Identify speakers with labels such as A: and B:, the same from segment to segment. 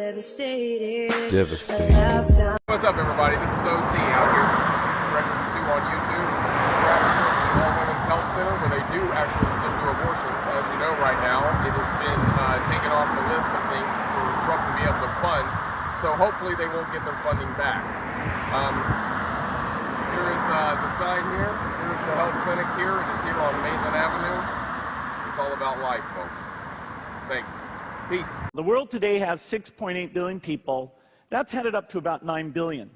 A: Devastated.
B: What's up, everybody? This is OC out here from Records 2 on YouTube. We're at the All Women's Health Center where they do actually still do abortions. As you know, right now, it has been taken off the list of things for Trump to be able to fund. So hopefully they won't get their funding back. Here is the sign here. Here's the health clinic here. It is here on Maitland Avenue. It's all about life, folks. Thanks. Peace.
C: The world today has 6.8 billion people. That's headed up to about 9 billion.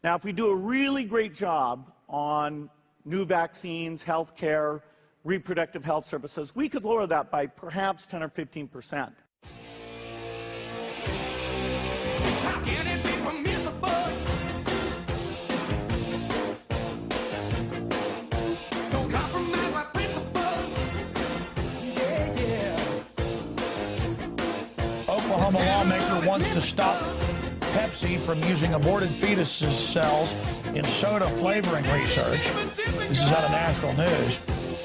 C: Now, if we do a really great job on new vaccines, health care, reproductive health services, we could lower that by perhaps 10 or 15%.
D: Oklahoma lawmaker wants to stop Pepsi from using aborted fetuses cells in soda flavoring research. This is out of National News.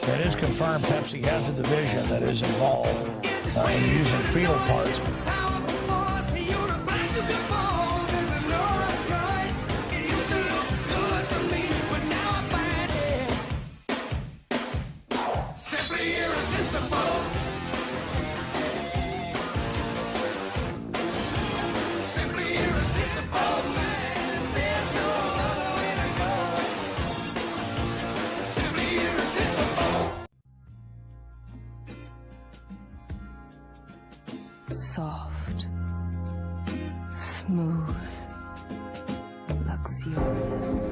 D: It is confirmed Pepsi has a division that is involved in using fetal parts.
A: Soft, smooth, luxurious.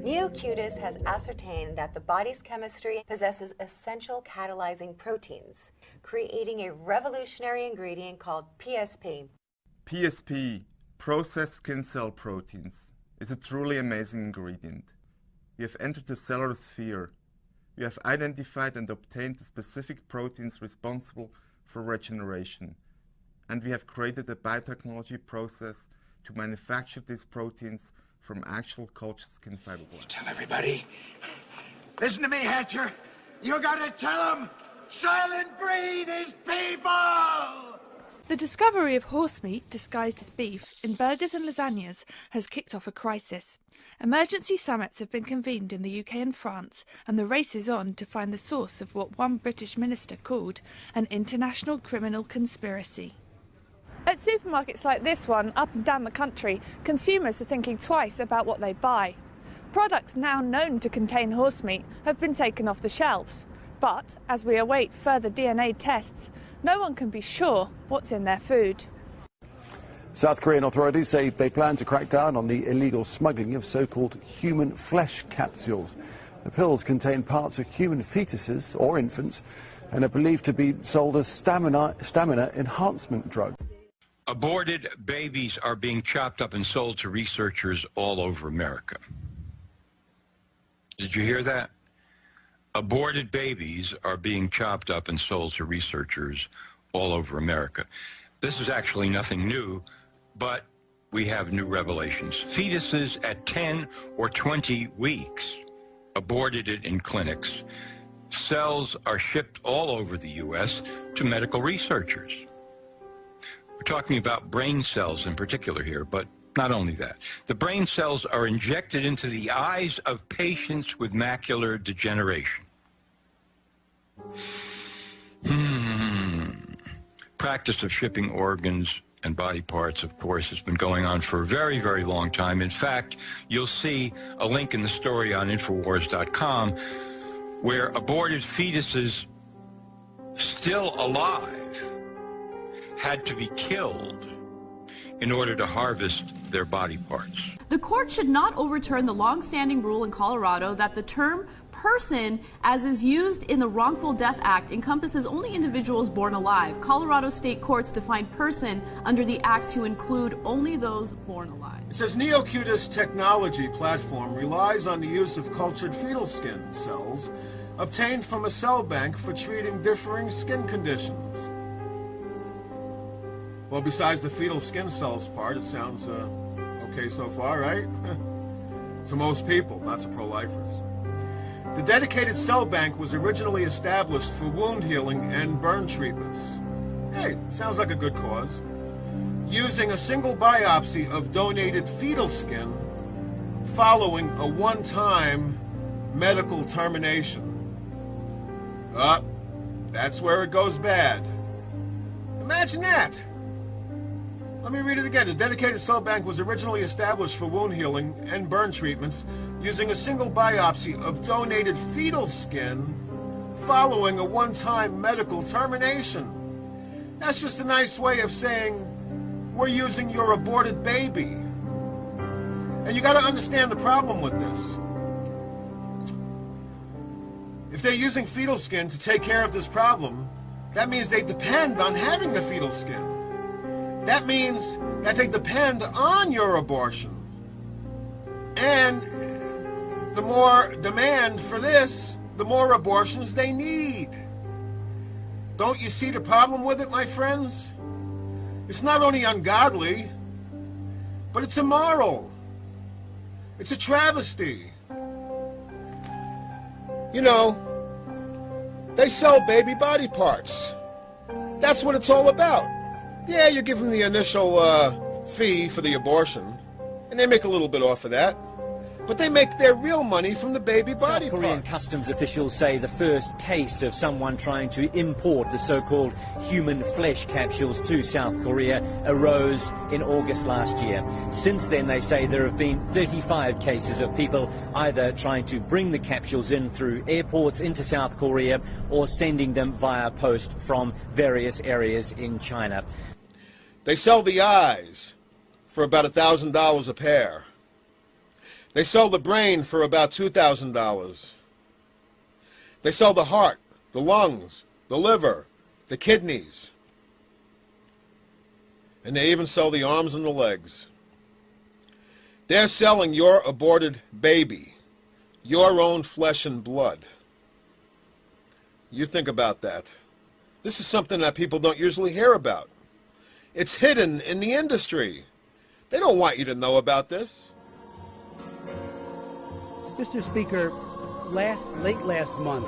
E: NeoCutis has ascertained that the body's chemistry possesses essential catalyzing proteins, creating a revolutionary ingredient called PSP.
F: PSP, processed skin cell proteins, is a truly amazing ingredient. We have entered the cellular sphere. We have identified and obtained the specific proteins responsible for regeneration. And we have created a biotechnology process to manufacture these proteins from actual cultured skin fibroblasts.
G: Tell everybody. Listen to me, Hatcher. You gotta tell them Silent Breed is people!
H: The discovery of horse meat disguised as beef in burgers and lasagnas has kicked off a crisis. Emergency summits have been convened in the UK and France, and the race is on to find the source of what one British minister called an international criminal conspiracy. At supermarkets like this one, up and down the country, consumers are thinking twice about what they buy. Products now known to contain horse meat have been taken off the shelves. But as we await further DNA tests, no one can be sure what's in their food.
I: South Korean authorities say they plan to crack down on the illegal smuggling of so-called human flesh capsules. The pills contain parts of human fetuses or infants and are believed to be sold as stamina enhancement drugs.
J: Aborted babies are being chopped up and sold to researchers all over America. Did you hear that? Aborted babies are being chopped up and sold to researchers all over America. This is actually nothing new, but we have new revelations. Fetuses at 10 or 20 weeks, aborted in clinics. Cells are shipped all over the U.S. to medical researchers. We're talking about brain cells in particular here, but not only that. The brain cells are injected into the eyes of patients with macular degeneration. Practice of shipping organs and body parts, of course, has been going on for a very, very long time. In fact, you'll see a link in the story on Infowars.com where aborted fetuses still alive had to be killed in order to harvest their body parts.
K: The court should not overturn the long-standing rule in Colorado that the term
A: Person, as is used in the Wrongful Death Act, encompasses only individuals born alive. Colorado state courts define person under the act to include only those born alive.
K: It says NeoCutis technology platform relies on the use of cultured fetal skin cells obtained from a cell bank for treating differing skin conditions. Well, besides the fetal skin cells part, it sounds okay so far, right? To most people, not to pro-lifers. The dedicated cell bank was originally established for wound healing and burn treatments. Hey, sounds like a good cause. Using a single biopsy of donated fetal skin following a one-time medical termination. That's where it goes bad. Imagine that! Let me read it again. The dedicated cell bank was originally established for wound healing and burn treatments using a single biopsy of donated fetal skin following a one-time medical termination. That's just a nice way of saying we're using your aborted baby. And you got to understand the problem with this. If they're using fetal skin to take care of this problem, that means they depend on having the fetal skin. That means that they depend on your abortion. And the more demand for this, the more abortions they need. Don't you see the problem with it, my friends? It's not only ungodly, but it's immoral. It's a travesty. You know, they sell baby body parts. That's what it's all about. Yeah, you give them the initial fee for the abortion, and they make a little bit off of that. But they make their real money from the baby body
L: South Korean
K: parts.
L: customs officials say the first case of someone trying to import the so-called human flesh capsules to South Korea arose in August last year. Since then, they say there have been 35 cases of people either trying to bring the capsules in through airports into South Korea or sending them via post from various areas in China.
K: They sell the eyes for about $1,000 a pair. They sell the brain for about $2,000. They sell the heart, the lungs, the liver, the kidneys. And they even sell the arms and the legs. They're selling your aborted baby, your own flesh and blood. You think about that. This is something that people don't usually hear about. It's hidden in the industry. They don't want you to know about this.
M: Mr. Speaker, late last month,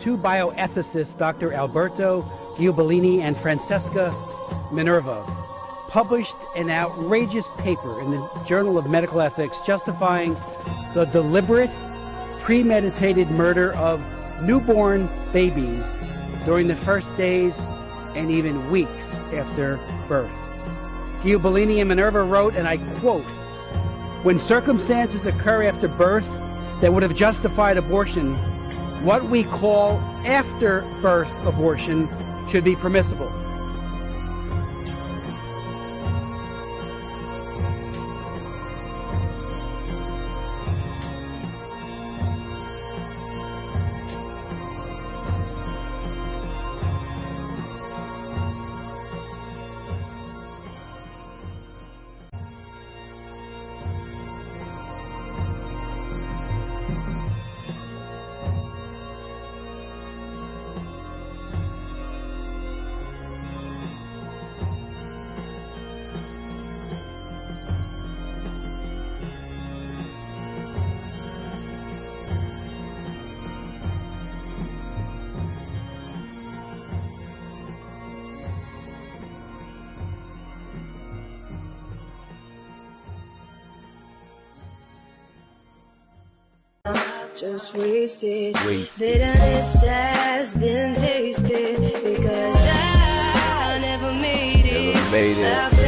M: two bioethicists, Dr. Alberto Giubilini and Francesca Minerva, published an outrageous paper in the Journal of Medical Ethics justifying the deliberate, premeditated murder of newborn babies during the first days and even weeks after birth. Giubilini and Minerva wrote, and I quote, "When circumstances occur after birth that would have justified abortion, what we call after-birth abortion should be permissible."
N: Just wasted. Bitterness has been tasted because I never made it.